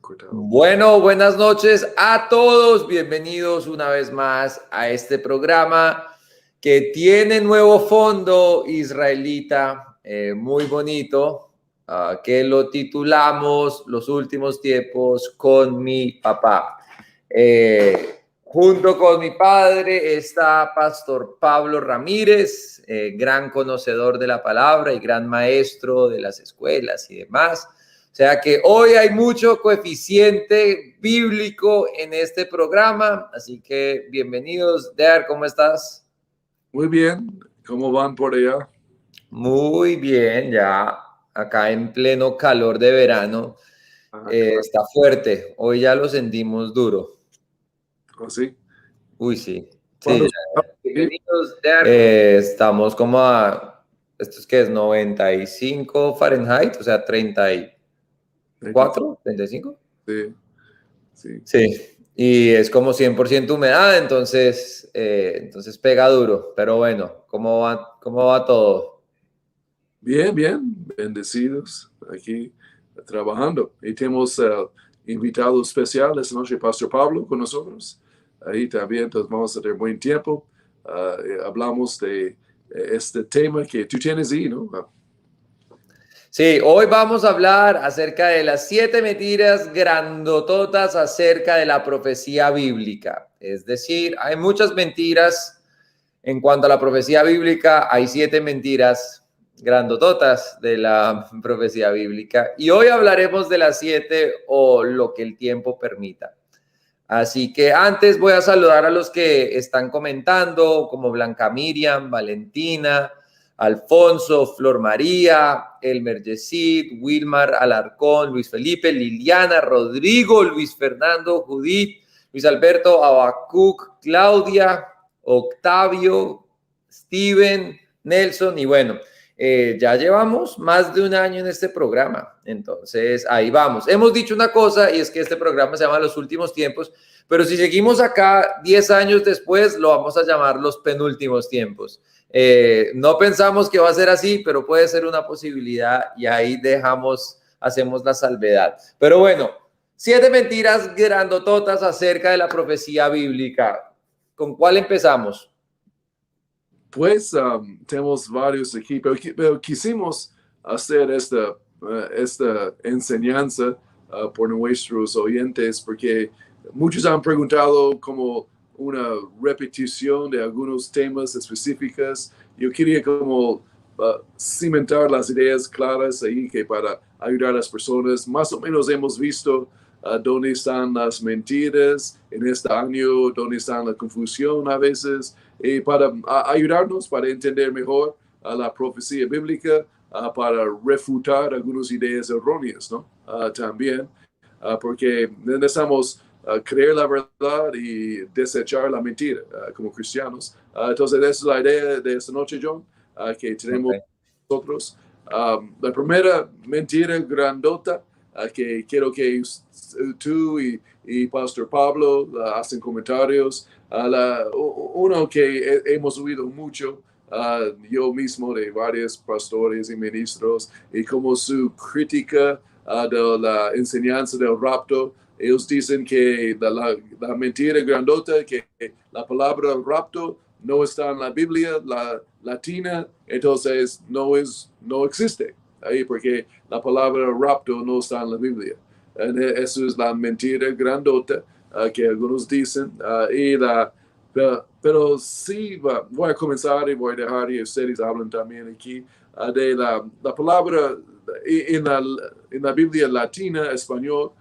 Cortado. Bueno, buenas noches a todos. Bienvenidos una vez más a este programa que tiene nuevo fondo israelita, muy bonito, que lo titulamos Los últimos tiempos con mi papá. Junto con mi padre está Pastor Pablo Ramírez, gran conocedor de la palabra y gran maestro de las escuelas y demás. O sea que hoy hay mucho coeficiente bíblico en este programa, así que bienvenidos. Der, ¿cómo estás? Muy bien, ¿cómo van por allá? Muy bien, ya acá en pleno calor de verano. Claro. Está fuerte, hoy ya lo sentimos duro. ¿Oh, sí? Uy, sí. Sí, ¿Cuándo? Sí, bienvenidos, Der. Estamos como ¿esto es qué es? 95 Fahrenheit, o sea, 34, 35. sí, sí. Sí, y es como 100% humedad, entonces pega duro. Pero bueno, cómo va todo? Bien, bien, bendecidos aquí trabajando. Y tenemos invitado especial esta noche, Pastor Pablo, con nosotros. Ahí también, entonces vamos a tener buen tiempo. Hablamos de este tema que tú tienes ahí, ¿no? Sí, hoy vamos a hablar acerca de las 7 mentiras grandototas acerca de la profecía bíblica. Es decir, hay muchas mentiras en cuanto a la profecía bíblica, hay 7 mentiras grandototas de la profecía bíblica. Y hoy hablaremos de las 7 o lo que el tiempo permita. Así que antes voy a saludar a los que están comentando, como Blanca Miriam, Valentina, Alfonso, Flor María, Elmer Yesid, Wilmar Alarcón, Luis Felipe, Liliana, Rodrigo, Luis Fernando, Judith, Luis Alberto, Abacuc, Claudia, Octavio, Steven, Nelson y bueno, ya llevamos más de un año en este programa, entonces ahí vamos. Hemos dicho una cosa y es que este programa se llama Los Últimos Tiempos, pero si seguimos acá 10 años después, lo vamos a llamar Los Penúltimos Tiempos. No pensamos que va a ser así, pero puede ser una posibilidad y ahí hacemos la salvedad. Pero bueno, 7 mentiras grandototas acerca de la profecía bíblica. ¿Con cuál empezamos? Pues tenemos varios aquí, pero quisimos hacer esta enseñanza por nuestros oyentes porque muchos han preguntado como una repetición de algunos temas específicos. Yo quería como cimentar las ideas claras ahí que para ayudar a las personas. Más o menos hemos visto dónde están las mentiras en este año, dónde está la confusión a veces, para ayudarnos para entender mejor la profecía bíblica, para refutar algunas ideas erróneas, ¿no? También, porque necesitamos creer la verdad y desechar la mentira como cristianos. Entonces, esa es la idea de esta noche, John, que tenemos nosotros. La primera mentira grandota que quiero que tú y Pastor Pablo hacen comentarios. Uno que hemos oído mucho, yo mismo de varios pastores y ministros, y como su crítica de la enseñanza del rapto. Ellos dicen que la mentira grandota, que la palabra rapto no está en la Biblia, la latina, entonces no existe ahí porque la palabra rapto no está en la Biblia. Eso es la mentira grandota que algunos dicen. Pero sí, voy a comenzar y voy a dejar y ustedes hablan también aquí de la palabra en la Biblia latina, español,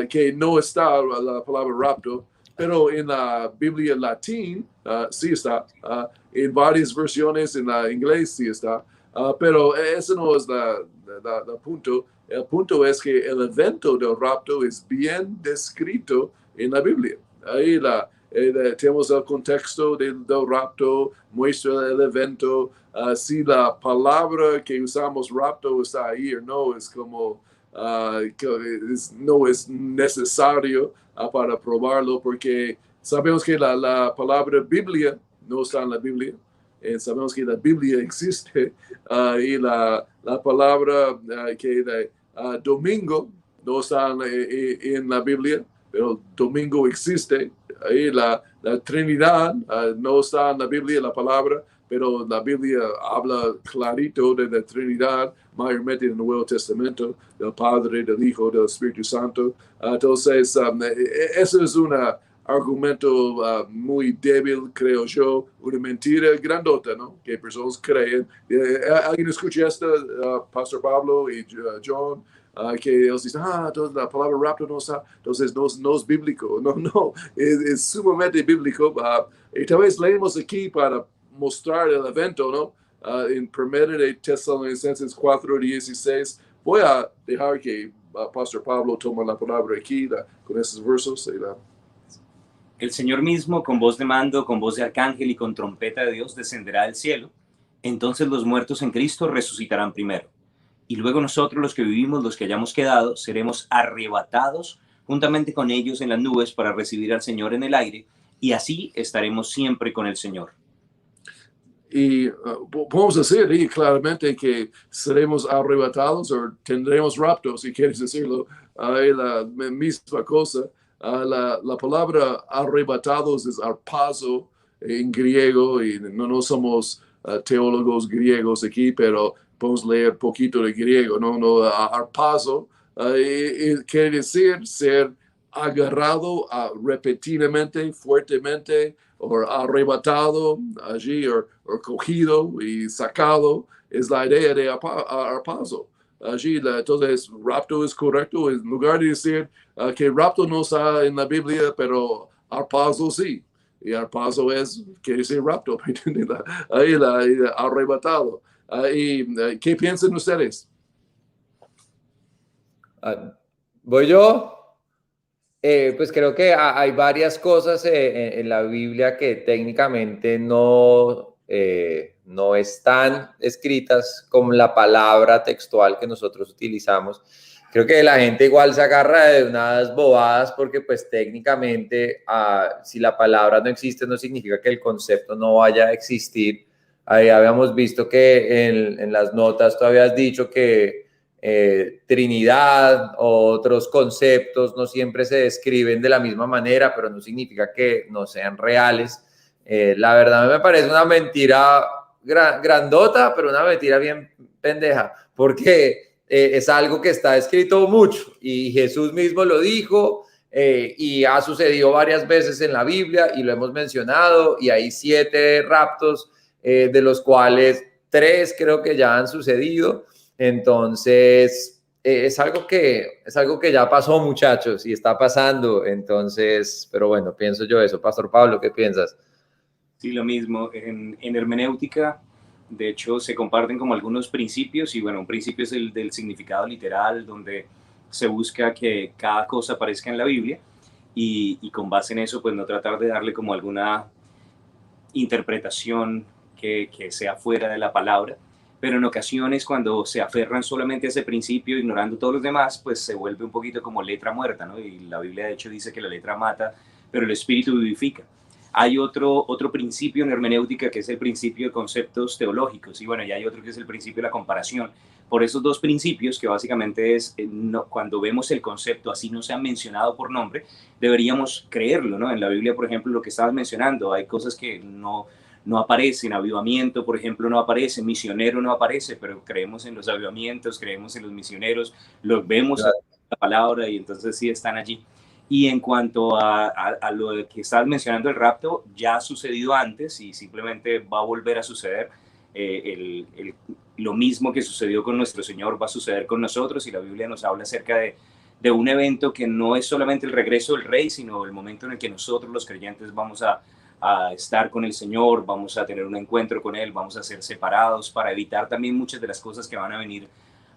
que no está la palabra rapto, pero en la Biblia latín sí está. En varias versiones en la inglés sí está. Pero ese no es el punto. El punto es que el evento del rapto es bien descrito en la Biblia. Ahí tenemos el contexto del rapto, muestra el evento. Si la palabra que usamos rapto está ahí o no, es como no es necesario para probarlo porque sabemos que la palabra Biblia no está en la Biblia. Sabemos que la Biblia existe y la palabra que de domingo no está en la Biblia, pero domingo existe. Ahí la Trinidad no está en la Biblia, la palabra, pero la Biblia habla clarito de la Trinidad, mayormente en el Nuevo Testamento, del Padre, del Hijo, del Espíritu Santo. Entonces, eso es un argumento muy débil, creo yo, una mentira grandota, ¿no? Que personas creen. ¿Alguien escucha esto, Pastor Pablo y John? Que ellos dicen, entonces la palabra rapto no está, entonces no es bíblico. No, es sumamente bíblico. Y tal vez leemos aquí para mostrar el evento, ¿no? En 1 de Tesalonicenses 4:16. Voy a dejar que Pastor Pablo tome la palabra aquí con esos versos. El Señor mismo, con voz de mando, con voz de arcángel y con trompeta de Dios, descenderá del cielo. Entonces los muertos en Cristo resucitarán primero. Y luego nosotros, los que vivimos, los que hayamos quedado, seremos arrebatados juntamente con ellos en las nubes para recibir al Señor en el aire, y así estaremos siempre con el Señor. Y podemos decir ahí claramente que seremos arrebatados o tendremos rapto, si quieres decirlo, la misma cosa. La palabra arrebatados es arpazo en griego, y no somos teólogos griegos aquí, pero podemos leer poquito de griego, no arpazo quiere decir ser agarrado repetidamente, fuertemente, o arrebatado allí, o cogido y sacado, es la idea de arpazo. Allí, entonces, rapto es correcto, en lugar de decir que rapto no está en la Biblia, pero arpazo sí. Y arpazo quiere decir rapto, ahí arrebatado. ¿Qué piensan ustedes? ¿Voy yo? Pues creo que hay varias cosas en la Biblia que técnicamente no están escritas como la palabra textual que nosotros utilizamos. Creo que la gente igual se agarra de unas bobadas porque pues técnicamente si la palabra no existe no significa que el concepto no vaya a existir. Ahí habíamos visto que en las notas tú habías dicho que Trinidad o otros conceptos no siempre se describen de la misma manera, pero no significa que no sean reales. La verdad me parece una mentira grandota, pero una mentira bien pendeja, porque es algo que está escrito mucho y Jesús mismo lo dijo y ha sucedido varias veces en la Biblia y lo hemos mencionado, y hay 7 raptos de los cuales 3 creo que ya han sucedido. Entonces, es algo que ya pasó, muchachos, y está pasando. Entonces, pero bueno, pienso yo eso. Pastor Pablo, ¿qué piensas? Sí, lo mismo. En hermenéutica, de hecho, se comparten como algunos principios, y bueno, un principio es el del significado literal, donde se busca que cada cosa aparezca en la Biblia, y con base en eso, pues no tratar de darle como alguna interpretación que sea fuera de la palabra. Pero en ocasiones, cuando se aferran solamente a ese principio, ignorando todos los demás, pues se vuelve un poquito como letra muerta, ¿no? Y la Biblia, de hecho, dice que la letra mata, pero el espíritu vivifica. Hay otro principio en hermenéutica que es el principio de conceptos teológicos, y bueno, y hay otro que es el principio de la comparación. Por esos 2 principios, que básicamente es, cuando vemos el concepto, así no sea mencionado por nombre, deberíamos creerlo, ¿no? En la Biblia, por ejemplo, lo que estabas mencionando, hay cosas que no aparecen. Avivamiento, por ejemplo, no aparece, misionero no aparece, pero creemos en los avivamientos, creemos en los misioneros, los vemos en la palabra, y entonces sí están allí. Y en cuanto a lo que estás mencionando, el rapto ya ha sucedido antes y simplemente va a volver a suceder. Lo mismo que sucedió con nuestro Señor va a suceder con nosotros, y la Biblia nos habla acerca de un evento que no es solamente el regreso del Rey, sino el momento en el que nosotros los creyentes vamos a estar con el Señor, vamos a tener un encuentro con Él, vamos a ser separados para evitar también muchas de las cosas que van a venir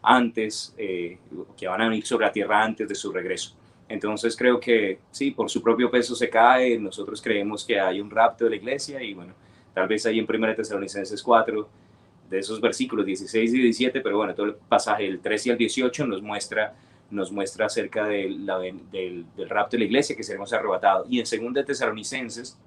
antes, que van a venir sobre la tierra antes de su regreso. Entonces creo que sí, por su propio peso se cae. Nosotros creemos que hay un rapto de la iglesia, y bueno, tal vez ahí en 1 Tesalonicenses 4, de esos versículos 16 y 17, pero bueno, todo el pasaje del 13 al 18 nos muestra acerca del rapto de la iglesia, que seremos arrebatados. Y en 2 Tesalonicenses,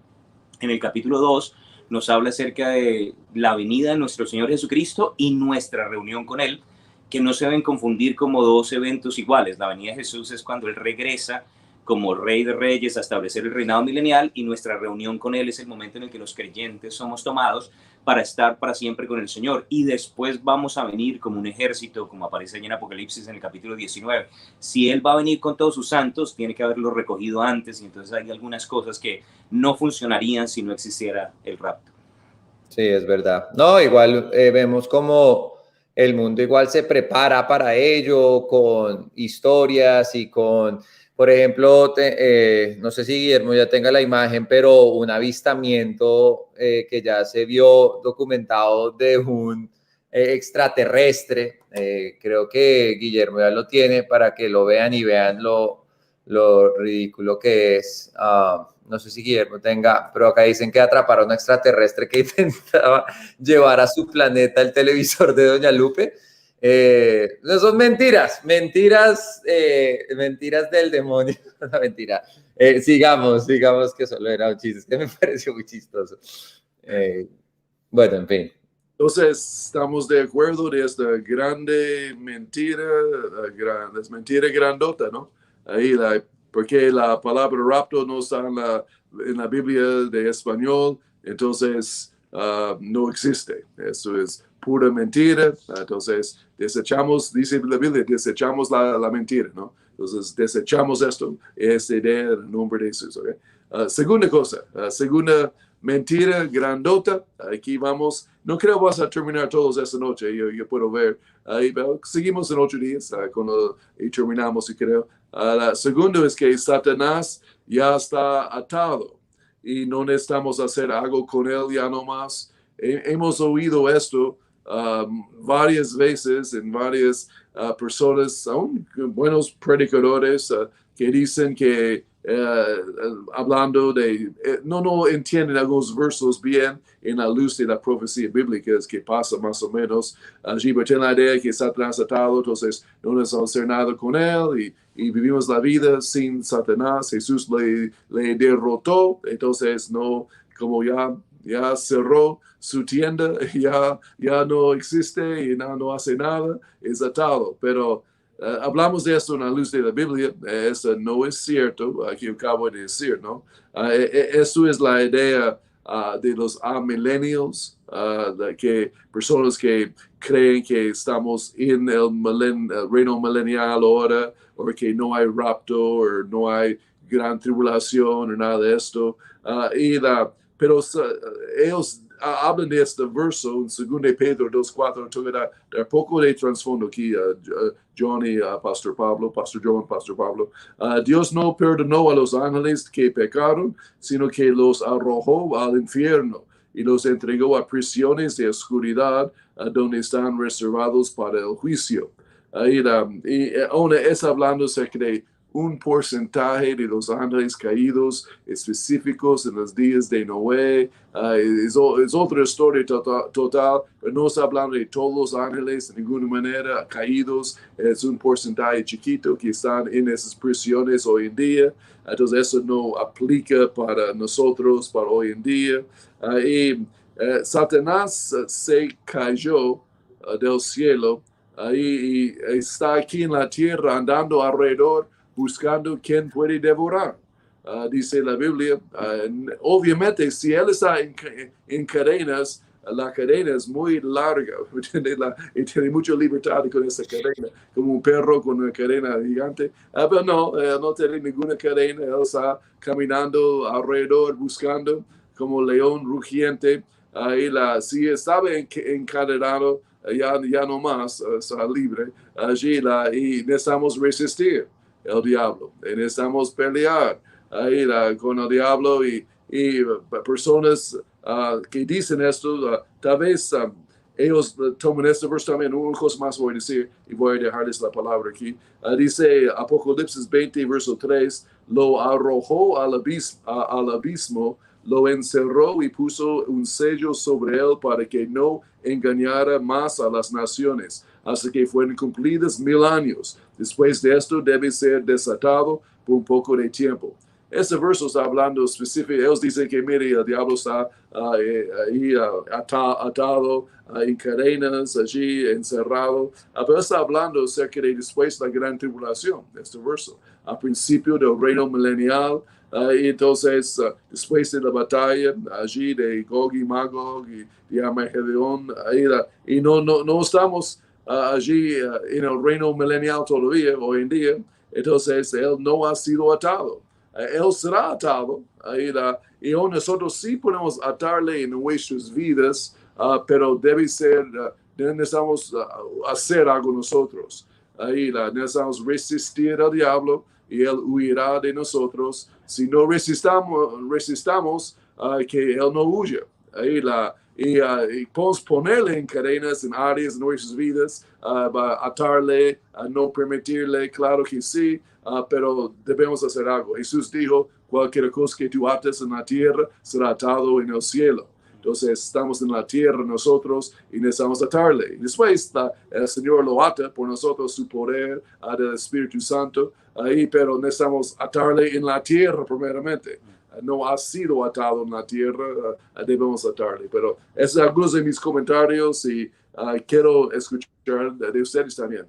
en el capítulo 2, nos habla acerca de la venida de nuestro Señor Jesucristo y nuestra reunión con Él. que no se deben confundir como dos eventos iguales. La venida de Jesús es cuando Él regresa como Rey de Reyes a establecer el reinado milenial, y nuestra reunión con Él es el momento en el que los creyentes somos tomados para estar para siempre con el Señor, y después vamos a venir como un ejército, como aparece en Apocalipsis en el capítulo 19. Si Él va a venir con todos sus santos, tiene que haberlo recogido antes, y entonces hay algunas cosas que no funcionarían si no existiera el rapto. Sí, es verdad. No, igual vemos como el mundo igual se prepara para ello con historias y con, por ejemplo, no sé si Guillermo ya tenga la imagen, pero un avistamiento que ya se vio documentado de un extraterrestre. Creo que Guillermo ya lo tiene para que lo vean y vean lo ridículo que es. No sé si Guillermo tenga, pero acá dicen que atraparon a un extraterrestre que intentaba llevar a su planeta el televisor de Doña Lupe. No son mentiras, mentiras del demonio. No, mentira. Sigamos que solo era un chiste, que me pareció muy chistoso. Bueno, en fin. Entonces, estamos de acuerdo de esta grande mentira, es mentira grandota, ¿no? Ahí porque la palabra rapto no está en la Biblia de español, entonces no existe. Eso es pura mentira. Entonces, desechamos, dice la Biblia, desechamos la mentira, ¿no? Entonces, desechamos esta idea en el nombre de Jesús, ¿ok? Segunda cosa, segunda mentira grandota. Aquí vamos. No creo que vas a terminar todos esta noche. Yo puedo ver. Pero seguimos en 8 días y terminamos, y creo. La segunda es que Satanás ya está atado y no necesitamos hacer algo con él ya no más. Hemos oído esto varias veces en varias personas, aún buenos predicadores que dicen que hablando de, no entienden algunos versos bien en la luz de la profecía bíblica, es que pasa más o menos allí, pero tienen la idea que Satanás atado, entonces no necesitamos hacer nada con él y vivimos la vida sin Satanás. Jesús le derrotó, entonces no, como ya cerró su tienda, ya no existe y no hace nada, es atado, pero hablamos de esto en la luz de la Biblia. Eso no es cierto, aquí acabo de decir, ¿no? Eso es la idea de los millennials, que personas que creen que estamos en el reino milenial ahora, o que no hay rapto, o no hay gran tribulación, o nada de esto. Pero ellos hablan de este verso en 2 Pedro 2:4. Tengo que dar poco de trasfondo aquí, Johnny, Pastor John, Pastor Pablo. Dios no perdonó a los ángeles que pecaron, sino que los arrojó al infierno y los entregó a prisiones de oscuridad, donde están reservados para el juicio. Es hablando acerca de un porcentaje de los ángeles caídos específicos en los días de Noé. Es otra historia total, pero no está hablando de todos los ángeles de ninguna manera caídos. Es un porcentaje chiquito que están en esas prisiones hoy en día. Entonces eso no aplica para nosotros, para hoy en día. Satanás se cayó del cielo y está aquí en la tierra andando alrededor, buscando quién puede devorar. Dice la Biblia, obviamente si él está en cadenas, la cadena es muy larga y tiene mucha libertad con esa cadena, como un perro con una cadena gigante. Pero no tiene ninguna cadena, él está caminando alrededor, buscando como león rugiente. Si estaba encadenado, ya no más, está libre allí, y necesitamos resistir el diablo, necesitamos pelear con el diablo, y personas que dicen esto, tal vez ellos toman este verso también. Una cosa más voy a decir y voy a dejarles la palabra aquí. Dice Apocalipsis 20, verso 3, lo arrojó al abismo, lo encerró y puso un sello sobre él para que no engañara más a las naciones, hasta que fueron cumplidos 1000 años. Después de esto debe ser desatado por un poco de tiempo. este verso está hablando específico. Ellos dicen que, mire, el diablo está ahí atado en cadenas, allí encerrado. Pero está hablando acerca de después de la gran tribulación, este verso, al principio del reino milenial. Y entonces, después de la batalla allí de Gog y Magog y Armagedón, y no estamos allí en el reino milenial todavía, hoy en día. Entonces, él no ha sido atado. Él será atado. Y nosotros sí podemos atarle en nuestras vidas, pero debe ser, necesitamos hacer algo nosotros. Necesitamos resistir al diablo y él huirá de nosotros. Si no resistamos, que él no huya. Y podemos ponerle en cadenas en áreas de nuestras vidas, atarle, no permitirle, claro que sí, pero debemos hacer algo. Jesús dijo, cualquier cosa que tú ates en la tierra será atado en el cielo. Entonces estamos en la tierra nosotros y necesitamos atarle. Y después el Señor lo ata por nosotros, su poder del Espíritu Santo, pero necesitamos atarle en la tierra primeramente. No ha sido atado en la tierra, debemos atarle. Pero esos son algunos de mis comentarios y quiero escuchar de ustedes también.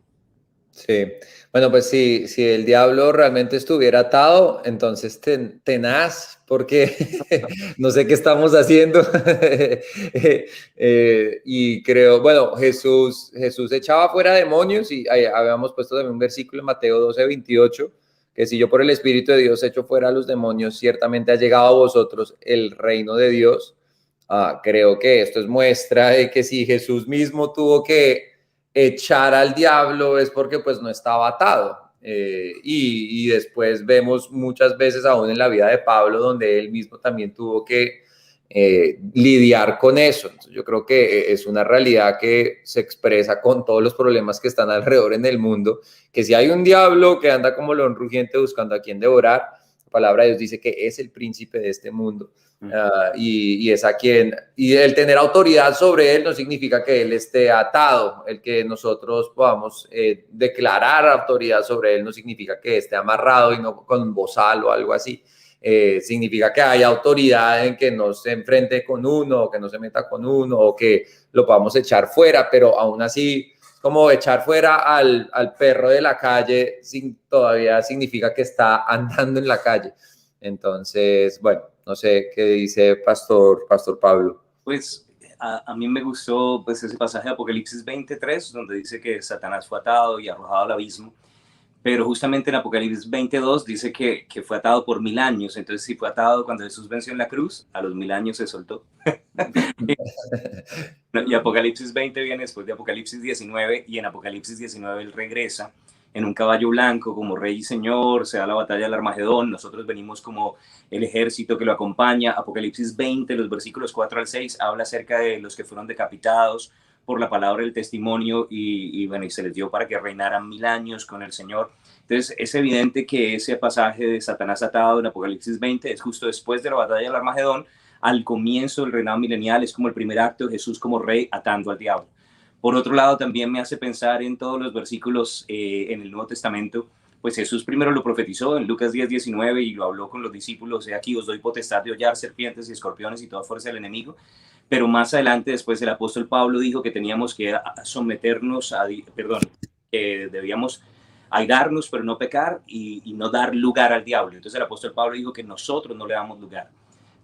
Sí, bueno, pues si el diablo realmente estuviera atado, entonces tenaz, porque no sé qué estamos haciendo. Y creo, bueno, Jesús echaba fuera demonios y ahí habíamos puesto también un versículo en Mateo 12:28, que si yo por el Espíritu de Dios echo fuera a los demonios, ciertamente ha llegado a vosotros el reino de Dios. Creo que esto es muestra de que si Jesús mismo tuvo que echar al diablo es porque pues no estaba atado. Y después vemos muchas veces aún en la vida de Pablo donde él mismo también tuvo que lidiar con eso. Entonces, yo creo que es una realidad que se expresa con todos los problemas que están alrededor en el mundo, que si hay un diablo que anda como león rugiente buscando a quien devorar, la palabra de Dios dice que es el príncipe de este mundo. Y es a quien, y el tener autoridad sobre él no significa que él esté atado. El que nosotros podamos declarar autoridad sobre él no significa que esté amarrado y no con bozal o algo así. Significa que hay autoridad en que no se enfrente con uno, o que no se meta con uno, o que lo podamos echar fuera, pero aún así, como echar fuera al perro de la calle todavía significa que está andando en la calle. Entonces, bueno, no sé qué dice Pastor Pablo. Pues a mí me gustó pues, ese pasaje de Apocalipsis 23, donde dice que Satanás fue atado y arrojado al abismo, pero justamente en Apocalipsis 22 dice que fue atado por 1000 años. Entonces, si fue atado cuando Jesús venció en la cruz, a los 1000 años se soltó. Y Apocalipsis 20 viene después de Apocalipsis 19, y en Apocalipsis 19 él regresa en un caballo blanco como rey y señor, se da la batalla del Armagedón, nosotros venimos como el ejército que lo acompaña. Apocalipsis 20, los versículos 4 al 6, habla acerca de los que fueron decapitados por la palabra del testimonio y bueno, y se les dio para que reinaran 1000 años con el Señor. Entonces es evidente que ese pasaje de Satanás atado en Apocalipsis 20 es justo después de la batalla del Armagedón, al comienzo del reinado milenial, es como el primer acto de Jesús como rey atando al diablo. Por otro lado, también me hace pensar en todos los versículos en el Nuevo Testamento. Pues Jesús primero lo profetizó en Lucas 10:19 y lo habló con los discípulos: he aquí os doy potestad de hollar serpientes y escorpiones y toda fuerza del enemigo. Pero más adelante, después, el apóstol Pablo dijo que teníamos que someternos que debíamos airarnos pero no pecar y no dar lugar al diablo. Entonces el apóstol Pablo dijo que nosotros no le damos lugar.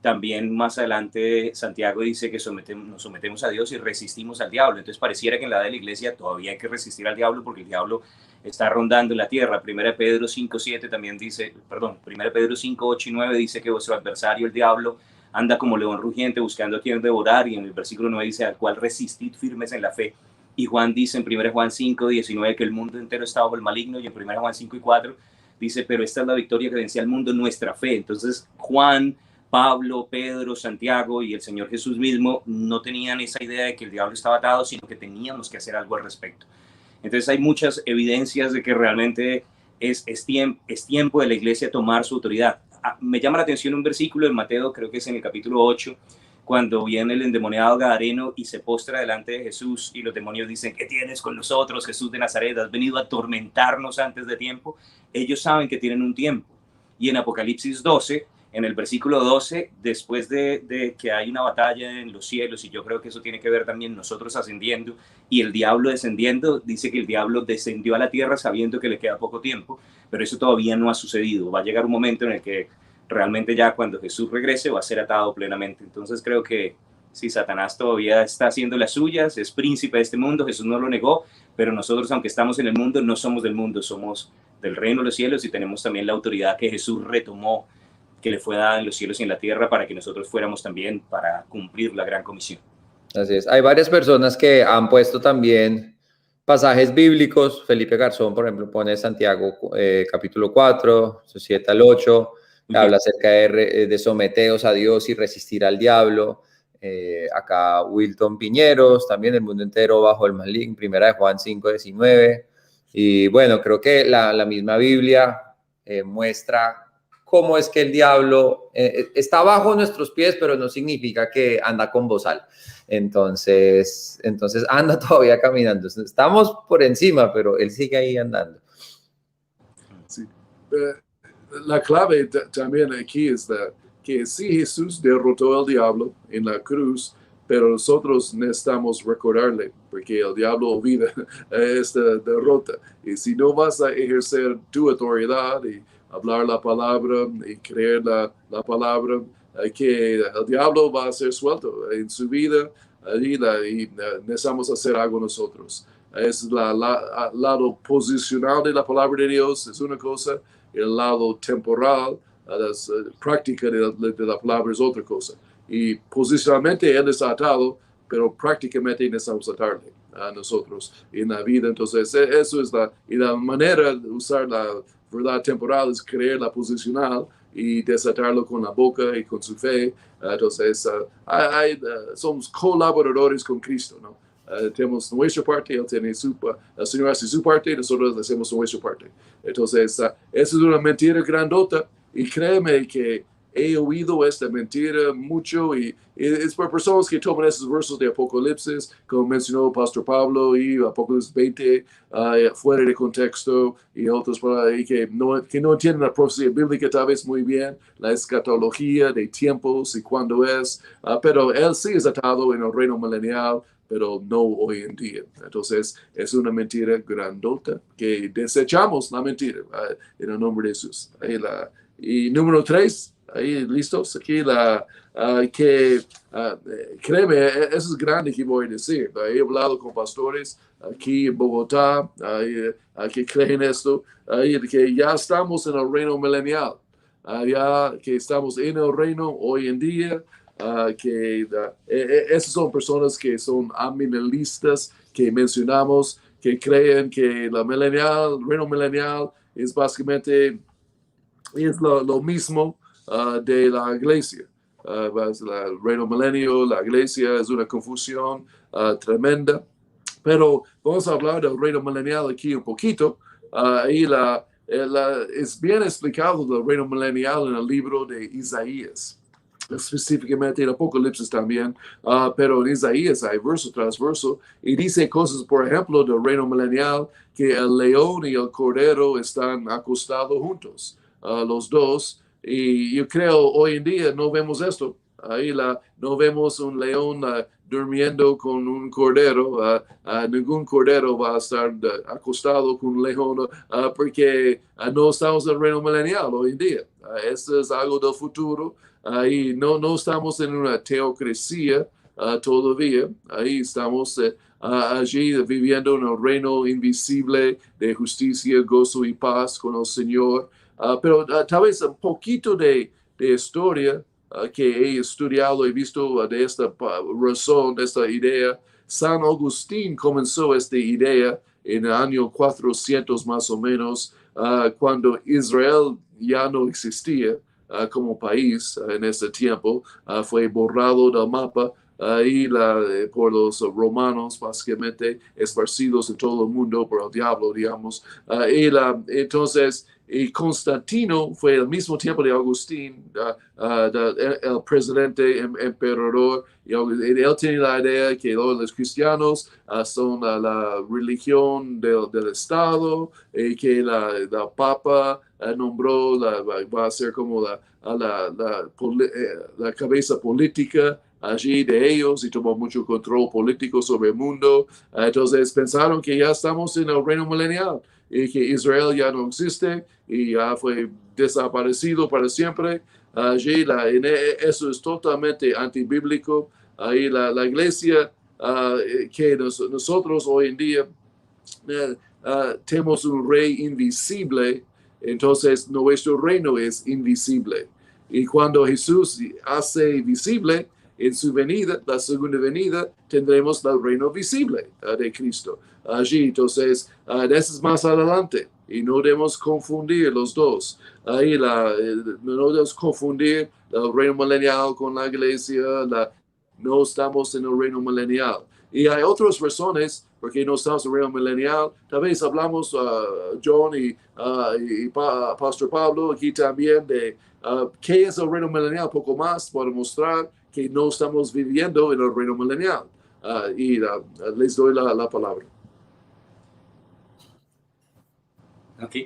También más adelante Santiago dice que nos sometemos a Dios y resistimos al diablo. Entonces pareciera que en la edad de la iglesia todavía hay que resistir al diablo porque el diablo está rondando en la tierra. 1 Pedro 5:7 también dice, 1 Pedro 5:8 y 9 dice que vuestro adversario el diablo anda como león rugiente buscando a quien devorar, y en el versículo 9 dice: al cual resistid firmes en la fe. Y Juan dice en 1 Juan 5:19 que el mundo entero está bajo el maligno, y en 1 Juan 5:4 dice: pero esta es la victoria que vence al mundo, nuestra fe. Entonces Juan, Pablo, Pedro, Santiago y el Señor Jesús mismo no tenían esa idea de que el diablo estaba atado, sino que teníamos que hacer algo al respecto. Entonces hay muchas evidencias de que realmente es tiempo de la iglesia tomar su autoridad. Me llama la atención un versículo en Mateo, creo que es en el capítulo 8, cuando viene el endemoniado gadareno y se postra delante de Jesús y los demonios dicen: ¿qué tienes con nosotros, Jesús de Nazaret? ¿Has venido a atormentarnos antes de tiempo? Ellos saben que tienen un tiempo. Y en Apocalipsis 12, en el versículo 12, después de que hay una batalla en los cielos, y yo creo que eso tiene que ver también nosotros ascendiendo y el diablo descendiendo, dice que el diablo descendió a la tierra sabiendo que le queda poco tiempo, pero eso todavía no ha sucedido. Va a llegar un momento en el que realmente ya cuando Jesús regrese va a ser atado plenamente. Entonces creo que sí, Satanás todavía está haciendo las suyas, es príncipe de este mundo, Jesús no lo negó, pero nosotros, aunque estamos en el mundo, no somos del mundo, somos del reino de los cielos y tenemos también la autoridad que Jesús retomó, que le fue dada en los cielos y en la tierra para que nosotros fuéramos también para cumplir la gran comisión. Así es. Hay varias personas que han puesto también pasajes bíblicos. Felipe Garzón, por ejemplo, pone Santiago capítulo 4, 7 al 8, que habla acerca de someteos a Dios y resistir al diablo. Acá Wilton Piñeros, también el mundo entero bajo el maligno, primera de Juan 5, 19. Y bueno, creo que la misma Biblia muestra cómo es que el diablo está bajo nuestros pies, pero no significa que anda con bozal. Entonces anda todavía caminando. Estamos por encima, pero él sigue ahí andando. Sí. La clave también aquí es que sí, Jesús derrotó al diablo en la cruz, pero nosotros necesitamos recordarle, porque el diablo olvida esta derrota. Y si no vas a ejercer tu autoridad y hablar la palabra y creer la palabra, que el diablo va a ser suelto en su vida y necesitamos hacer algo nosotros. Es el lado posicional de la palabra de Dios, es una cosa, el lado temporal, la práctica de la palabra es otra cosa. Y posicionalmente Él está atado, pero prácticamente necesitamos atarle a nosotros en la vida. Entonces, eso es la manera de usar la verdad temporal es creer la posicional y desatarlo con la boca y con su fe. Entonces, somos colaboradores con Cristo, ¿no? Tenemos nuestra parte, Él tiene el Señor hace su parte y nosotros hacemos nuestra parte. Entonces, esa es una mentira grandota y créeme que he oído esta mentira mucho y es por personas que toman esos versos de Apocalipsis, como mencionó Pastor Pablo y Apocalipsis 20, fuera de contexto y otros por ahí que no entienden la profecía bíblica tal vez muy bien, la escatología de tiempos y cuándo es, pero él sí es atado en el reino milenial, pero no hoy en día. Entonces, es una mentira grandota que desechamos la mentira en el nombre de Jesús. Y número 3, ahí listos, aquí créeme, eso es grande que voy a decir. He hablado con pastores aquí en Bogotá que creen esto, que ya estamos en el reino milenial, ya que estamos en el reino hoy en día. Esas son personas que son amillennialistas que mencionamos, que creen que el reino milenial es básicamente lo mismo de la iglesia. El reino milenio, la iglesia es una confusión tremenda, pero vamos a hablar del reino milenial aquí un poquito. Es bien explicado del reino milenial en el libro de Isaías, específicamente en Apocalipsis también, pero en Isaías hay verso tras verso y dice cosas, por ejemplo, del reino milenial, que el león y el cordero están acostados juntos, los dos, y yo creo hoy en día no vemos esto. No vemos un león durmiendo con un cordero. Ningún cordero va a estar acostado con un león porque no estamos en el reino milenial hoy en día. Esto es algo del futuro. Ahí no estamos en una teocracia todavía. Ahí estamos allí viviendo en el reino invisible de justicia, gozo y paz con el Señor. Pero tal vez un poquito de historia que he estudiado y visto de esta razón, de esta idea. San Agustín comenzó esta idea en el año 400 más o menos, cuando Israel ya no existía como país en ese tiempo, fue borrado del mapa por los romanos, básicamente esparcidos en todo el mundo por el diablo, digamos. Entonces, y Constantino fue al mismo tiempo de Agustín, el presidente, emperador, y él tiene la idea que los cristianos son la religión del Estado, y que la Papa nombró, va a ser como la cabeza política allí de ellos y tomó mucho control político sobre el mundo. Entonces pensaron que ya estamos en el reino milenial y que Israel ya no existe y ya fue desaparecido para siempre. Allí eso es totalmente antibíblico. Ahí la iglesia que nosotros hoy en día tenemos un rey invisible, entonces nuestro reino es invisible. Y cuando Jesús hace visible en su venida, la segunda venida, tendremos el reino visible de Cristo allí. Entonces, eso es más adelante. Y no debemos confundir los dos. Ahí no debemos confundir el reino milenial con la iglesia. No estamos en el reino milenial. Y hay otras razones porque no estamos en el reino milenial. Tal vez hablamos, John y Pastor Pablo, aquí también de qué es el reino milenial, poco más para mostrar que no estamos viviendo en el reino milenial. Les doy la palabra. Ok.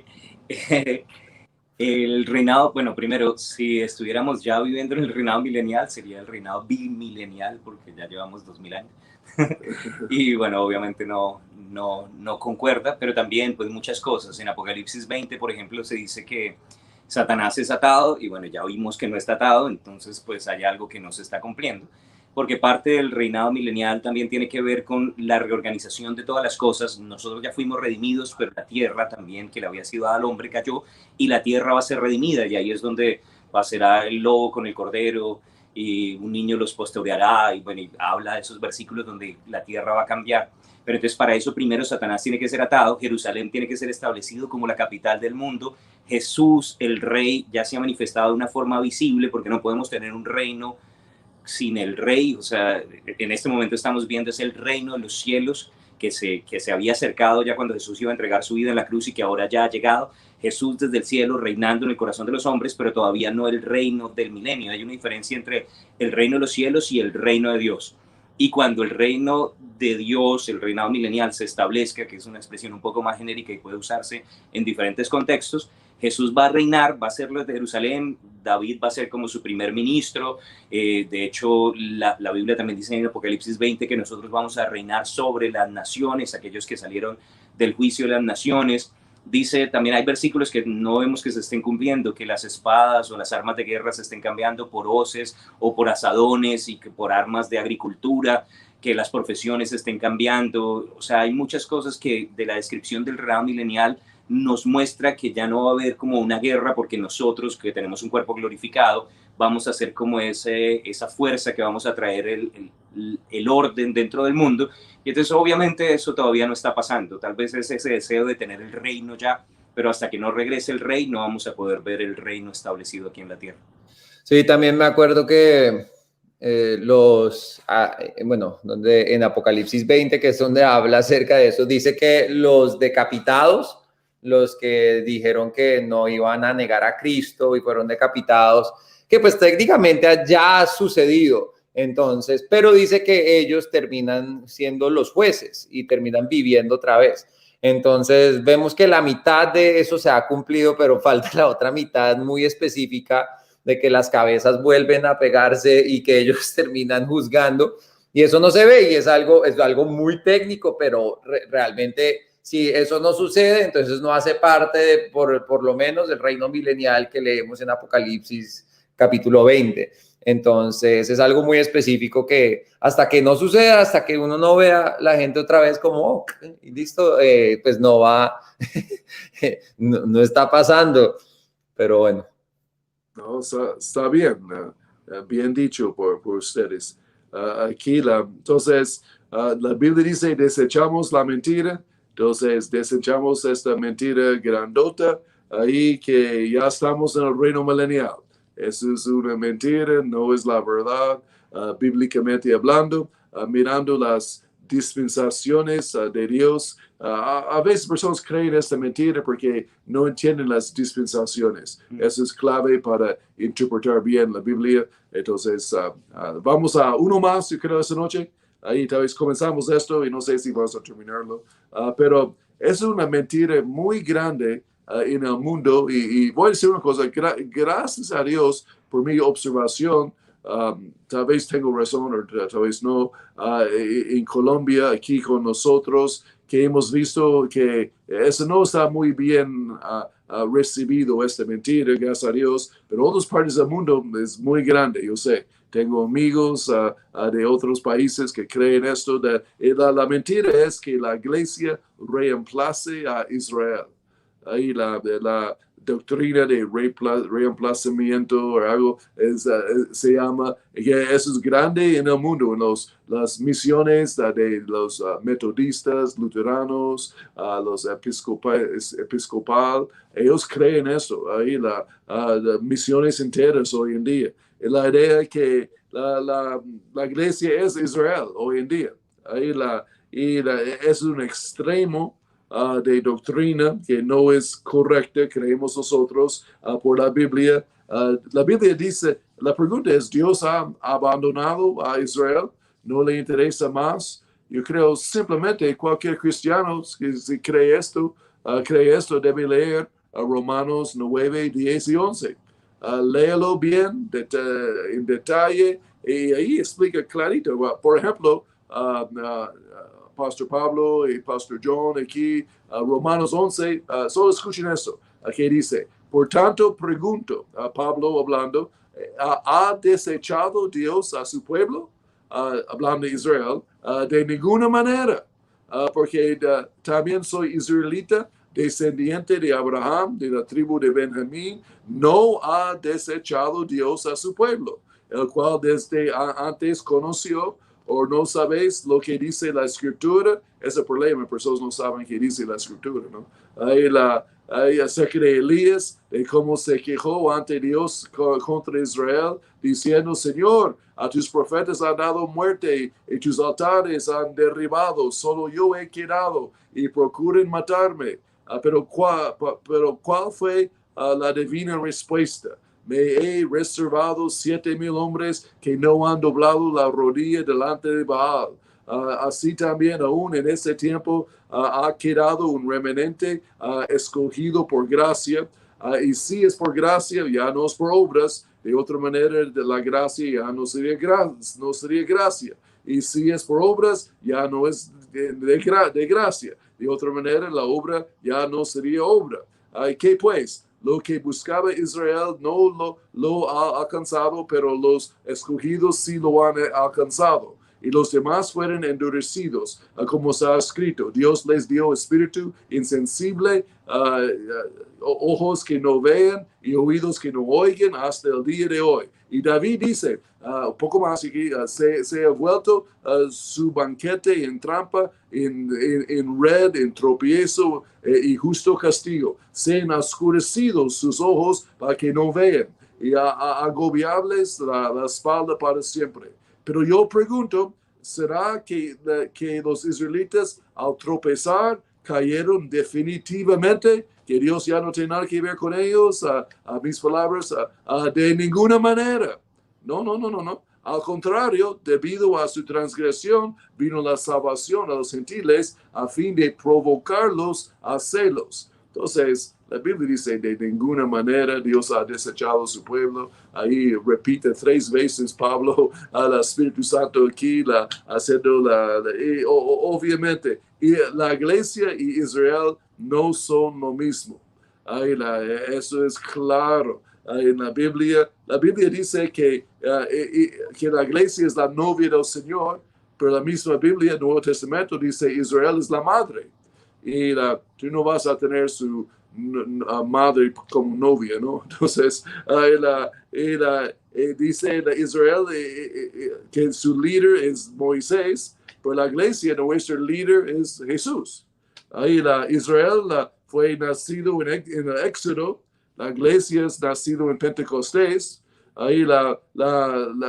El reinado, bueno, primero, si estuviéramos ya viviendo en el reinado milenial, sería el reinado bimilenial, porque ya llevamos 2000 años. Y bueno, obviamente no concuerda, pero también pues muchas cosas. En Apocalipsis 20, por ejemplo, se dice que Satanás es atado y bueno, ya oímos que no está atado, entonces pues hay algo que no se está cumpliendo. Porque parte del reinado milenial también tiene que ver con la reorganización de todas las cosas. Nosotros ya fuimos redimidos, pero la tierra también, que le había sido dada al hombre, cayó y la tierra va a ser redimida y ahí es donde pasará el lobo con el cordero y un niño los pastoreará y bueno, y habla de esos versículos donde la tierra va a cambiar. Pero entonces para eso primero Satanás tiene que ser atado, Jerusalén tiene que ser establecido como la capital del mundo, Jesús, el rey, ya se ha manifestado de una forma visible porque no podemos tener un reino sin el rey. O sea, en este momento estamos viendo es el reino de los cielos que se había acercado ya cuando Jesús iba a entregar su vida en la cruz y que ahora ya ha llegado. Jesús desde el cielo reinando en el corazón de los hombres, pero todavía no el reino del milenio. Hay una diferencia entre el reino de los cielos y el reino de Dios. Y cuando el reino de Dios, el reinado milenial se establezca, que es una expresión un poco más genérica y puede usarse en diferentes contextos, Jesús va a reinar, va a ser desde Jerusalén, David va a ser como su primer ministro. De hecho, la Biblia también dice en Apocalipsis 20 que nosotros vamos a reinar sobre las naciones, aquellos que salieron del juicio de las naciones. Dice, también hay versículos que no vemos que se estén cumpliendo, que las espadas o las armas de guerra se estén cambiando por hoces o por asadones y que por armas de agricultura, que las profesiones se estén cambiando. O sea, hay muchas cosas que de la descripción del reinado milenial nos muestra que ya no va a haber como una guerra porque nosotros que tenemos un cuerpo glorificado vamos a ser como esa fuerza que vamos a traer el orden dentro del mundo. Y entonces obviamente eso todavía no está pasando. Tal vez es ese deseo de tener el reino ya, pero hasta que no regrese el rey no vamos a poder ver el reino establecido aquí en la tierra. Sí, también me acuerdo que donde en Apocalipsis 20, que es donde habla acerca de eso, dice que los decapitados, los que dijeron que no iban a negar a Cristo y fueron decapitados, que pues técnicamente ya ha sucedido. Entonces, pero dice que ellos terminan siendo los jueces y terminan viviendo otra vez. Entonces, vemos que la mitad de eso se ha cumplido, pero falta la otra mitad muy específica de que las cabezas vuelven a pegarse y que ellos terminan juzgando. Y eso no se ve y es algo muy técnico, pero realmente si eso no sucede, entonces no hace parte por lo menos del reino milenial que leemos en Apocalipsis capítulo 20. Entonces es algo muy específico que hasta que no suceda, hasta que uno no vea la gente otra vez como, listo, pues no va, no está pasando, pero bueno. No, está bien, bien dicho por ustedes. Aquí, entonces, la Biblia dice, desechamos la mentira, entonces desechamos esta mentira grandota, ahí que ya estamos en el reino milenial. Eso es una mentira, no es la verdad, bíblicamente hablando, mirando las dispensaciones de Dios. A veces personas creen esta mentira porque no entienden las dispensaciones. Eso es clave para interpretar bien la Biblia. Entonces, vamos a uno más, yo creo, esta noche. Ahí tal vez comenzamos esto y no sé si vamos a terminarlo. Pero es una mentira muy grande en el mundo. Y voy a decir una cosa, gracias a Dios por mi observación. Tal vez tengo razón o tal vez no, en Colombia, aquí con nosotros, que hemos visto que eso no está muy bien recibido, esta mentira, gracias a Dios, pero otras partes del mundo es muy grande, yo sé. Tengo amigos de otros países que creen esto. La mentira es que la iglesia reemplace a Israel. Ahí la doctrina de reemplazamiento o algo se llama, que eso es grande en el mundo, en las misiones de los metodistas, luteranos, los episcopal, ellos creen eso, ahí las misiones enteras hoy en día. La idea que la iglesia es Israel hoy en día, ahí es un extremo de doctrina que no es correcta, creemos nosotros, por la Biblia. La Biblia dice, la pregunta es, ¿Dios ha abandonado a Israel? ¿No le interesa más? Yo creo simplemente cualquier cristiano que si cree esto debe leer Romanos 9, 10 y 11. Léelo bien, en detalle, y ahí explica clarito. Por ejemplo, Pastor Pablo y Pastor John aquí, Romanos 11, solo escuchen eso. Aquí dice, por tanto pregunto, Pablo hablando, ¿ha desechado Dios a su pueblo? Hablando de Israel, de ninguna manera, porque también soy israelita, descendiente de Abraham, de la tribu de Benjamín. No ha desechado Dios a su pueblo, el cual desde antes conoció. ¿O no sabéis lo que dice la Escritura? Ese problema, personas no saben qué dice la Escritura, ¿no? Ahí acerca de Elías, de cómo se quejó ante Dios contra Israel, diciendo, Señor, a tus profetas han dado muerte y tus altares han derribado, solo yo he quedado y procuren matarme. Pero ¿cuál fue la divina respuesta? Me he reservado 7,000 hombres que no han doblado la rodilla delante de Baal. Así también aún en ese tiempo ha quedado un remanente escogido por gracia. Y si es por gracia, ya no es por obras. De otra manera, de la gracia ya no sería gracia. Y si es por obras, ya no es de gracia. De otra manera, la obra ya no sería obra. ¿Qué pues? Lo que buscaba Israel no lo ha alcanzado, pero los escogidos sí lo han alcanzado. Y los demás fueron endurecidos, como se ha escrito. Dios les dio espíritu insensible, ojos que no vean y oídos que no oigan hasta el día de hoy. Y David dice, un poco más aquí, se ha vuelto su banquete en trampa, en red, en tropiezo y justo castigo. Se han oscurecido sus ojos para que no vean y agobiables la espalda para siempre. Pero yo pregunto, ¿será que los israelitas al tropezar cayeron definitivamente? Que Dios ya no tiene nada que ver con ellos, a mis palabras, de ninguna manera. No. Al contrario, debido a su transgresión, vino la salvación a los gentiles a fin de provocarlos a celos. Entonces, la Biblia dice, de ninguna manera Dios ha desechado a su pueblo. Ahí repite 3 veces Pablo al Espíritu Santo aquí, obviamente, y la iglesia y Israel no son lo mismo. Eso es claro. En la Biblia dice que la iglesia es la novia del Señor, pero la misma Biblia, el Nuevo Testamento, dice Israel es la madre. Y tú no vas a tener su madre como novia, ¿no? Entonces, dice Israel que su líder es Moisés, pero la iglesia, nuestro líder es Jesús. Israel fue nacido en el Éxodo, la iglesia es nacido en Pentecostés. Ahí la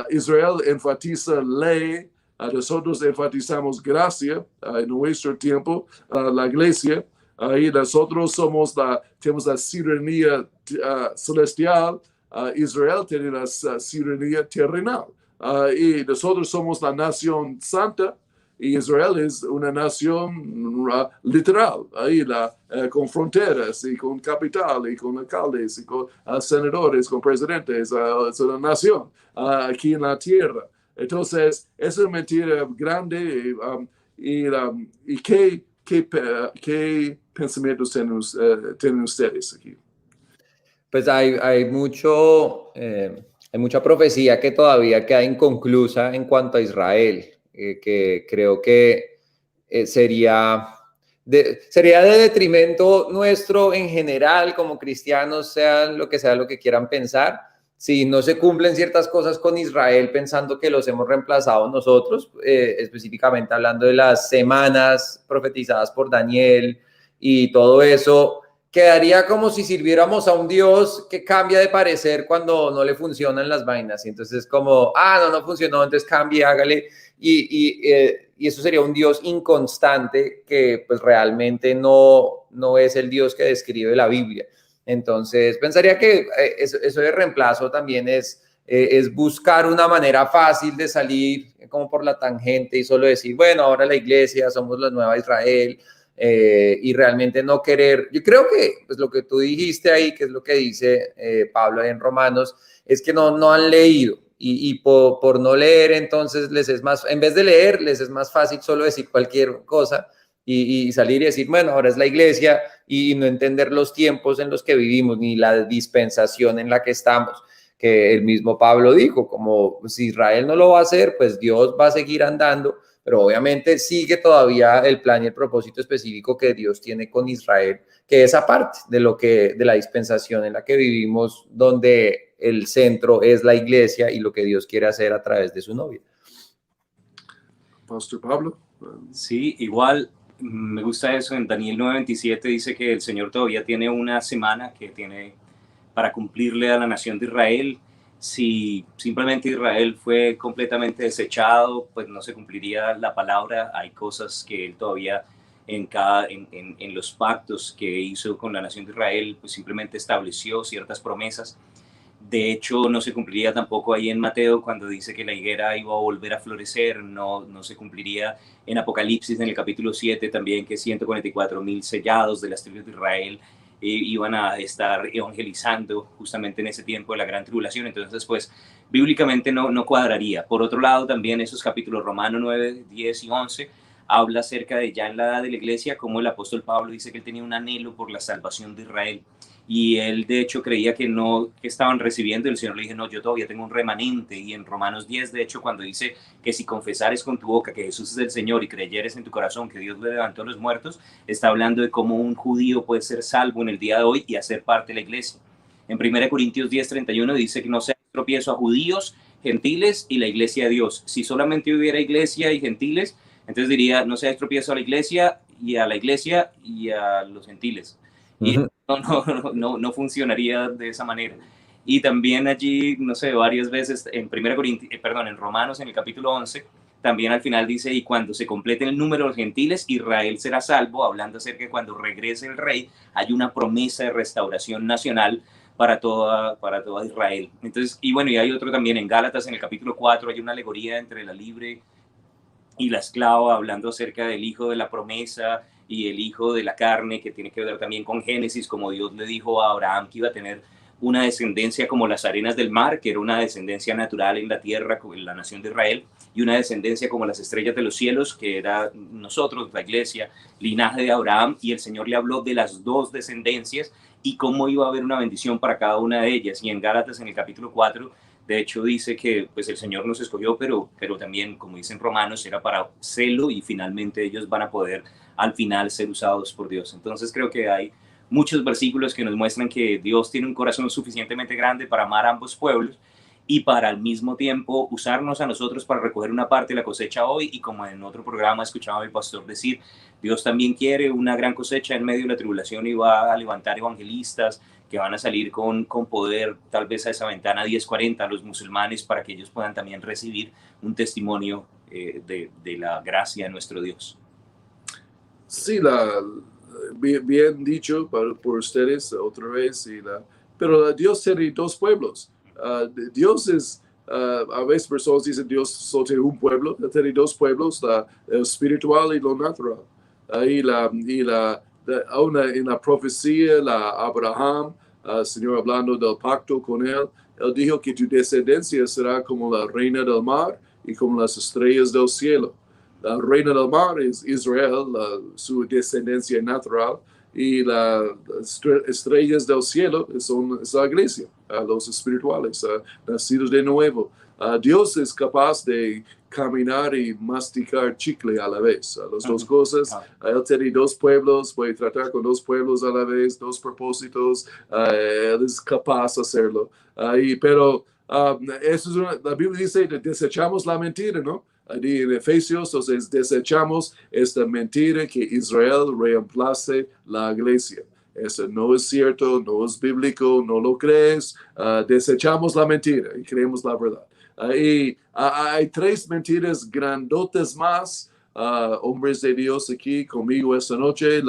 Israel enfatiza ley, Nosotros enfatizamos gracia en nuestro tiempo, la iglesia, y nosotros tenemos la ciudadanía celestial. Israel tiene la ciudadanía terrenal. Y nosotros somos la nación santa, y Israel es una nación literal, ahí con fronteras y con capital y con alcaldes y con senadores, con presidentes. Es una nación aquí en la tierra. Entonces, es una mentira grande. ¿Y qué pensamientos tienen ustedes aquí? Pues hay mucha profecía que todavía queda inconclusa en cuanto a Israel, que creo que sería de detrimento nuestro en general como cristianos, sea lo que quieran pensar, si no se cumplen ciertas cosas con Israel pensando que los hemos reemplazado nosotros, específicamente hablando de las semanas profetizadas por Daniel y todo eso. Quedaría como si sirviéramos a un Dios que cambia de parecer cuando no le funcionan las vainas. Y entonces es como, no funcionó, entonces cambie, hágale. Y eso sería un Dios inconstante que pues realmente no es el Dios que describe la Biblia. Entonces pensaría que eso de reemplazo también es buscar una manera fácil de salir como por la tangente y solo decir, bueno, ahora la iglesia, somos la nueva Israel. Y realmente no querer, yo creo que pues lo que tú dijiste ahí, que es lo que dice Pablo en Romanos, es que no han leído y por no leer, entonces en vez de leer, les es más fácil solo decir cualquier cosa y salir y decir, bueno, ahora es la iglesia, y no entender los tiempos en los que vivimos ni la dispensación en la que estamos, que el mismo Pablo dijo, como si Israel no lo va a hacer, pues Dios va a seguir andando. Pero obviamente sigue todavía el plan y el propósito específico que Dios tiene con Israel, que es aparte de la dispensación en la que vivimos, donde el centro es la iglesia y lo que Dios quiere hacer a través de su novia. Pastor Pablo. Sí, igual me gusta eso. En Daniel 9:27 dice que el Señor todavía tiene una semana que tiene para cumplirle a la nación de Israel. Si simplemente Israel fue completamente desechado, pues no se cumpliría la palabra. Hay cosas que él todavía en los pactos que hizo con la nación de Israel, pues simplemente estableció ciertas promesas. De hecho, no se cumpliría tampoco ahí en Mateo cuando dice que la higuera iba a volver a florecer. No se cumpliría en Apocalipsis, en el capítulo 7 también, que 144,000 sellados de las tribus de Israel iban a estar evangelizando justamente en ese tiempo de la gran tribulación. Entonces, pues, bíblicamente no cuadraría. Por otro lado, también esos capítulos Romanos 9, 10 y 11 habla acerca de ya en la edad de la iglesia, como el apóstol Pablo dice que él tenía un anhelo por la salvación de Israel. Y él de hecho creía que estaban recibiendo, y el Señor le dijo, no, yo todavía tengo un remanente. Y en Romanos 10, de hecho, cuando dice que si confesares con tu boca que Jesús es el Señor y creyeres en tu corazón que Dios le levantó a los muertos, está hablando de cómo un judío puede ser salvo en el día de hoy y hacer parte de la iglesia. En 1 Corintios 10:31 dice que no sea tropiezo a judíos, gentiles y la iglesia de Dios. Si solamente hubiera iglesia y gentiles, entonces diría, no sea tropiezo a la iglesia y a los gentiles. Y no funcionaría de esa manera. Y también allí, no sé, varias veces en en Romanos, en el capítulo 11, también al final dice, y cuando se complete el número de los gentiles, Israel será salvo, hablando acerca de cuando regrese el rey, hay una promesa de restauración nacional para toda Israel. Entonces, y bueno, y hay otro también en Gálatas, en el capítulo 4, hay una alegoría entre la libre y la esclava, hablando acerca del hijo de la promesa y el hijo de la carne, que tiene que ver también con Génesis, como Dios le dijo a Abraham que iba a tener una descendencia como las arenas del mar, que era una descendencia natural en la tierra, en la nación de Israel, y una descendencia como las estrellas de los cielos, que era nosotros, la iglesia, linaje de Abraham, y el Señor le habló de las dos descendencias y cómo iba a haber una bendición para cada una de ellas. Y en Gálatas, en el capítulo 4, de hecho dice que pues el Señor nos escogió, pero también, como dicen Romanos, era para celo y finalmente ellos van a poder al final ser usados por Dios. Entonces creo que hay muchos versículos que nos muestran que Dios tiene un corazón suficientemente grande para amar a ambos pueblos y para al mismo tiempo usarnos a nosotros para recoger una parte de la cosecha hoy. Y como en otro programa escuchaba a mi pastor decir, Dios también quiere una gran cosecha en medio de la tribulación y va a levantar evangelistas que van a salir con poder, tal vez a esa ventana 10:40, a los musulmanes, para que ellos puedan también recibir un testimonio de la gracia de nuestro Dios. Sí, bien dicho por ustedes otra vez, pero Dios tiene dos pueblos. Dios es, a veces personas dicen Dios solo tiene un pueblo, tiene dos pueblos, el espiritual y lo natural. En la profecía, Abraham, el Señor hablando del pacto con él dijo que tu descendencia será como la reina del mar y como las estrellas del cielo. La reina del mar es Israel, su descendencia natural, y las estrellas del cielo es la iglesia, los espirituales, nacidos de nuevo. Dios es capaz de caminar y masticar chicle a la vez, las dos cosas. Él tiene dos pueblos, puede tratar con dos pueblos a la vez, dos propósitos, él es capaz de hacerlo. Pero la Biblia dice que desechamos la mentira, ¿no? En Efesios, entonces desechamos esta mentira que Israel reemplace la iglesia. Eso no es cierto, no es bíblico, no lo crees. Desechamos la mentira y creemos la verdad. Hay tres mentiras grandotas más, hombres de Dios aquí conmigo esta noche,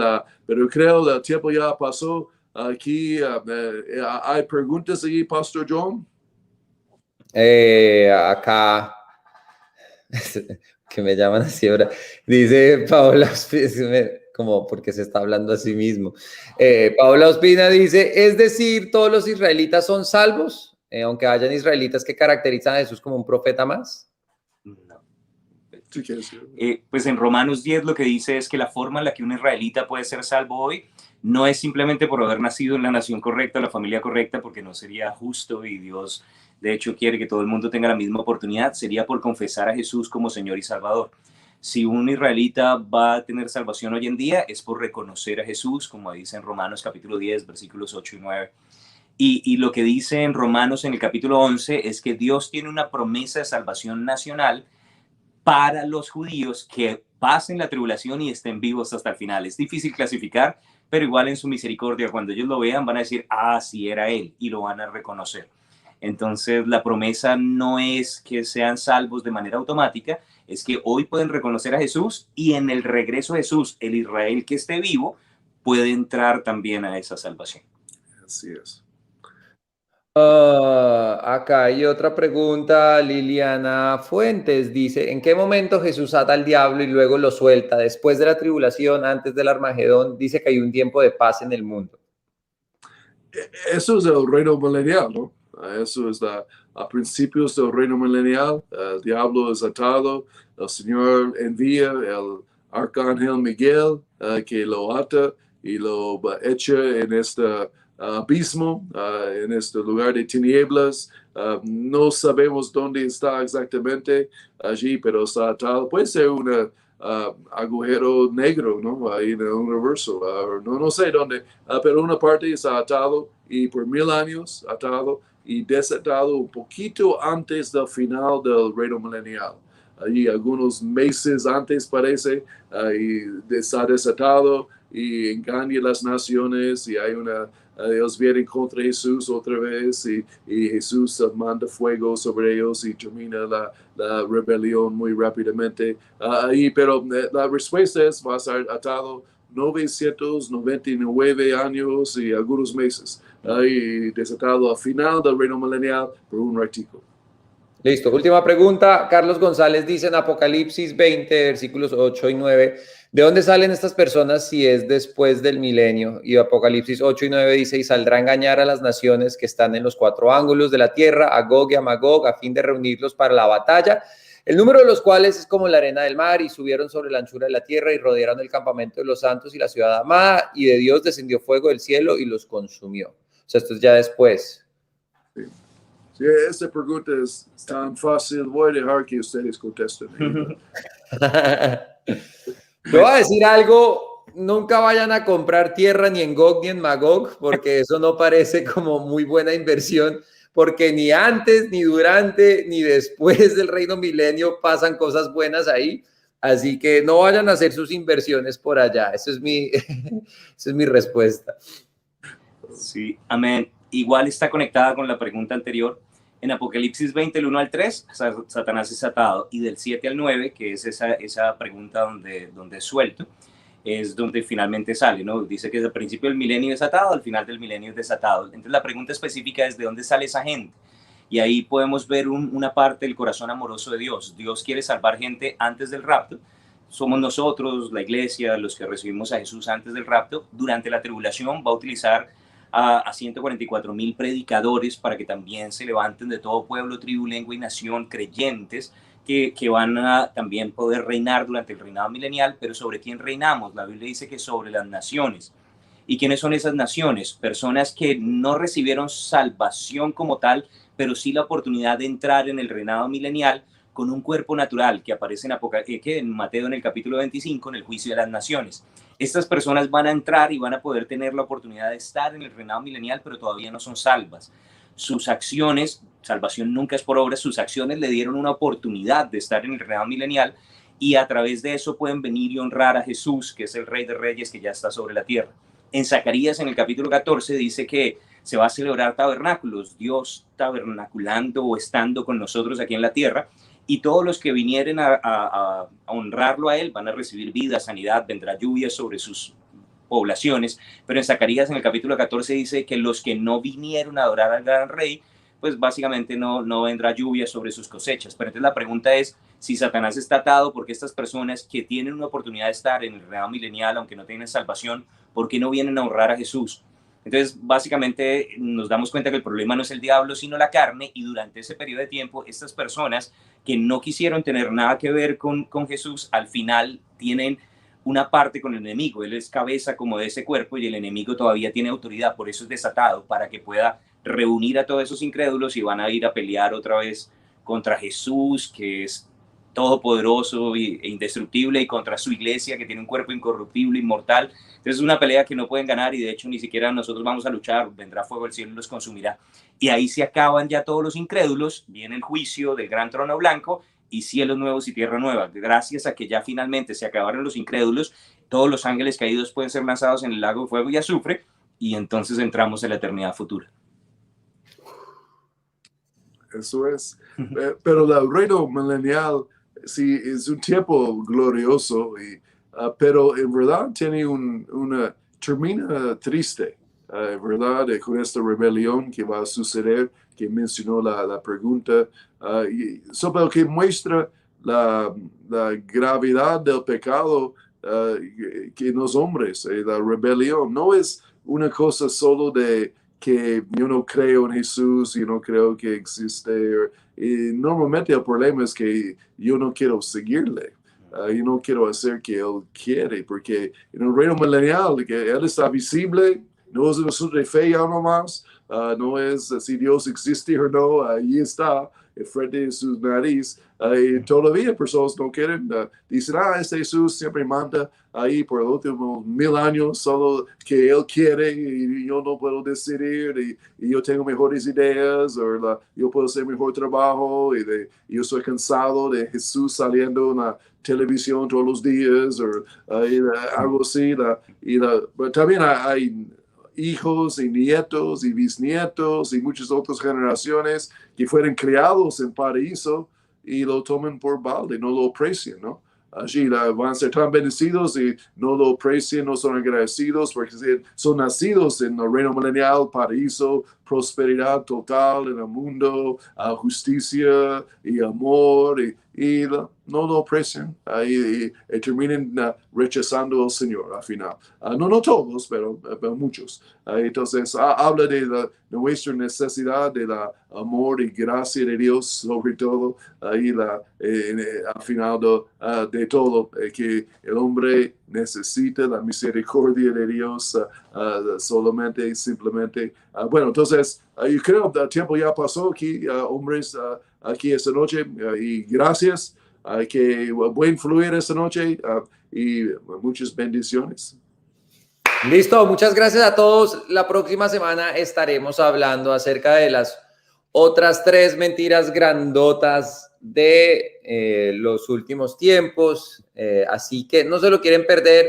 pero creo que el tiempo ya pasó. Aquí hay preguntas ahí, Pastor John. Acá, que me llaman así ahora, dice Paola Ospina, como porque se está hablando a sí mismo. Paola Ospina dice, es decir, ¿todos los israelitas son salvos? Aunque hayan israelitas que caracterizan a Jesús como un profeta más. No. Pues en Romanos 10 lo que dice es que la forma en la que un israelita puede ser salvo hoy no es simplemente por haber nacido en la nación correcta, la familia correcta, porque no sería justo y Dios de hecho quiere que todo el mundo tenga la misma oportunidad, sería por confesar a Jesús como Señor y Salvador. Si un israelita va a tener salvación hoy en día es por reconocer a Jesús, como dice en Romanos capítulo 10, versículos 8 y 9. Y lo que dice en Romanos en el capítulo 11 es que Dios tiene una promesa de salvación nacional para los judíos que pasen la tribulación y estén vivos hasta el final. Es difícil clasificar, pero igual en su misericordia, cuando ellos lo vean, van a decir, ah, sí era él, y lo van a reconocer. Entonces, la promesa no es que sean salvos de manera automática, es que hoy pueden reconocer a Jesús y en el regreso a Jesús, el Israel que esté vivo puede entrar también a esa salvación. Así es. Acá hay otra pregunta. Liliana Fuentes dice, ¿en qué momento Jesús ata al diablo y luego lo suelta? Después de la tribulación, antes del Armagedón, dice que hay un tiempo de paz en el mundo. Eso es el reino milenial, ¿no? Eso es a principios del reino milenial. El diablo es atado, el Señor envía el arcángel Miguel que lo ata y lo echa en este abismo, en este lugar de tinieblas. No sabemos dónde está exactamente allí, pero está atado. Puede ser un agujero negro, ¿no? Ahí en el universo, no sé dónde, pero una parte está atado y por 1000 años atado y desatado un poquito antes del final del reino milenial. Allí algunos meses antes parece, y está desatado y engaña a las naciones y hay ellos vienen contra Jesús otra vez y Jesús manda fuego sobre ellos y termina la rebelión muy rápidamente. Pero la respuesta es, va a estar atado 999 años y algunos meses. Y desatado al final del reino milenial por un ratico. Listo. Última pregunta. Carlos González dice en Apocalipsis 20, versículos 8 y 9, ¿de dónde salen estas personas si es después del milenio? Y Apocalipsis 8 y 9 dice, y saldrá a engañar a las naciones que están en los cuatro ángulos de la tierra, a Gog y a Magog, a fin de reunirlos para la batalla, el número de los cuales es como la arena del mar, y subieron sobre la anchura de la tierra y rodearon el campamento de los santos y la ciudad amada, y de Dios descendió fuego del cielo y los consumió. O sea, esto es ya después. Sí. Sí, esta pregunta es tan fácil, voy a dejar que ustedes contesten. Te voy a decir algo, nunca vayan a comprar tierra ni en Gog ni en Magog, porque eso no parece como muy buena inversión, porque ni antes, ni durante, ni después del reino milenio pasan cosas buenas ahí, así que no vayan a hacer sus inversiones por allá, esa es mi respuesta. Sí, amén. Igual está conectada con la pregunta anterior. En Apocalipsis 20, del 1 al 3, Satanás es atado. Y del 7 al 9, que es esa pregunta donde es suelto, es donde finalmente sale, ¿no? Dice que al principio del milenio es atado, al final del milenio es desatado. Entonces la pregunta específica es: ¿de dónde sale esa gente? Y ahí podemos ver una parte del corazón amoroso de Dios. Dios quiere salvar gente antes del rapto. Somos nosotros, la iglesia, los que recibimos a Jesús antes del rapto. Durante la tribulación va a utilizar a 144,000 predicadores para que también se levanten de todo pueblo, tribu, lengua y nación, creyentes, que van a también poder reinar durante el reinado milenial. Pero ¿sobre quién reinamos? La Biblia dice que sobre las naciones. ¿Y quiénes son esas naciones? Personas que no recibieron salvación como tal, pero sí la oportunidad de entrar en el reinado milenial con un cuerpo natural que aparece en Mateo en el capítulo 25, en el juicio de las naciones. Estas personas van a entrar y van a poder tener la oportunidad de estar en el reinado milenial, pero todavía no son salvas. Sus acciones, salvación nunca es por obras, sus acciones le dieron una oportunidad de estar en el reinado milenial, y a través de eso pueden venir y honrar a Jesús, que es el Rey de Reyes, que ya está sobre la tierra. En Zacarías, en el capítulo 14, dice que se va a celebrar tabernáculos, Dios tabernaculando o estando con nosotros aquí en la tierra, y todos los que vinieren a honrarlo a él van a recibir vida, sanidad, vendrá lluvia sobre sus poblaciones. Pero en Zacarías, en el capítulo 14, dice que los que no vinieron a adorar al gran rey, pues básicamente no vendrá lluvia sobre sus cosechas. Pero entonces la pregunta es: si Satanás está atado, ¿por qué estas personas que tienen una oportunidad de estar en el reinado milenial, aunque no tienen salvación, por qué no vienen a honrar a Jesús? Entonces, básicamente nos damos cuenta que el problema no es el diablo, sino la carne. Y durante ese periodo de tiempo, estas personas que no quisieron tener nada que ver con Jesús, al final tienen una parte con el enemigo. Él es cabeza como de ese cuerpo, y el enemigo todavía tiene autoridad, por eso es desatado, para que pueda reunir a todos esos incrédulos, y van a ir a pelear otra vez contra Jesús, que es todopoderoso e indestructible, y contra su iglesia, que tiene un cuerpo incorruptible, inmortal. Entonces es una pelea que no pueden ganar, y de hecho ni siquiera nosotros vamos a luchar. Vendrá fuego del cielo y los consumirá. Y ahí se acaban ya todos los incrédulos, viene el juicio del gran trono blanco, y cielos nuevos y tierra nueva. Gracias a que ya finalmente se acabaron los incrédulos, todos los ángeles caídos pueden ser lanzados en el lago de fuego y azufre, y entonces entramos en la eternidad futura. Eso es. Pero el reino milenial sí es un tiempo glorioso, pero en verdad tiene termina triste, ¿verdad? Con esta rebelión que va a suceder, que mencionó la pregunta, sobre lo que muestra la gravedad del pecado que en los hombres, la rebelión. No es una cosa solo de que yo no creo en Jesús, yo no creo que existe. Y normalmente el problema es que yo no quiero seguirle. Yo no quiero hacer que Él quiere, porque en el reino milenial, que Él está visible, no es un asunto de fe ya nomás, no es si Dios existe o no, ahí está, enfrente de su nariz, y todavía personas no quieren, dicen, este Jesús siempre manda ahí por los últimos 1000 años, solo que Él quiere, y yo no puedo decidir, y yo tengo mejores ideas, o yo puedo hacer mejor trabajo, y yo estoy cansado de Jesús saliendo en la televisión todos los días, o algo así, pero también hay hijos y nietos y bisnietos y muchas otras generaciones que fueron criados en paraíso y lo toman por balde, no lo aprecian, ¿no? Allí van a ser tan bendecidos y no lo aprecian, no son agradecidos, porque son nacidos en el reino milenial, paraíso, prosperidad total en el mundo, justicia y amor, y no lo aprecian y terminan rechazando al Señor al final. No todos, pero muchos. Entonces habla de nuestra necesidad de la amor y gracia de Dios, sobre todo al final de todo, que el hombre necesita la misericordia de Dios solamente y simplemente. Bueno, entonces yo creo que el tiempo ya pasó aquí, hombres, aquí esta noche, y gracias, que buen fluir esta noche, y muchas bendiciones. Listo, muchas gracias a todos. La próxima semana estaremos hablando acerca de las otras 3 mentiras grandotas de los últimos tiempos, así que no se lo quieren perder.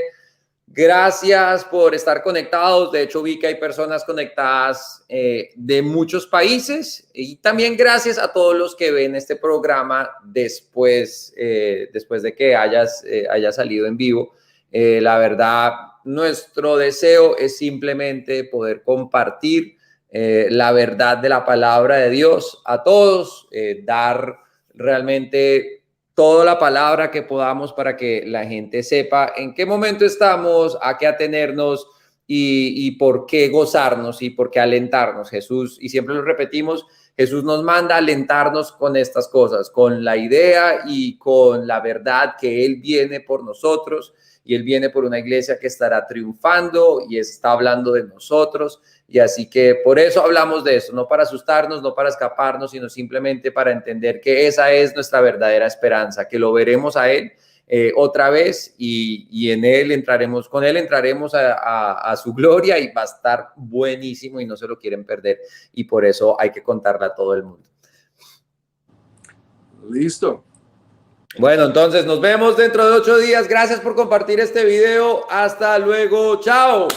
Gracias por estar conectados. De hecho, vi que hay personas conectadas de muchos países, y también gracias a todos los que ven este programa después de que haya salido en vivo. La verdad, nuestro deseo es simplemente poder compartir la verdad de la palabra de Dios a todos, dar realmente toda la palabra que podamos para que la gente sepa en qué momento estamos, a qué atenernos y por qué gozarnos y por qué alentarnos. Jesús, y siempre lo repetimos, Jesús nos manda a alentarnos con estas cosas, con la idea y con la verdad que Él viene por nosotros, y Él viene por una iglesia que estará triunfando y está hablando de nosotros. Y así que por eso hablamos de eso, no para asustarnos, no para escaparnos, sino simplemente para entender que esa es nuestra verdadera esperanza, que lo veremos a Él otra vez, y en Él entraremos, con Él entraremos a su gloria, y va a estar buenísimo y no se lo quieren perder. Y por eso hay que contarle a todo el mundo. Listo. Bueno, entonces nos vemos dentro de 8 días. Gracias por compartir este video. Hasta luego. Chao.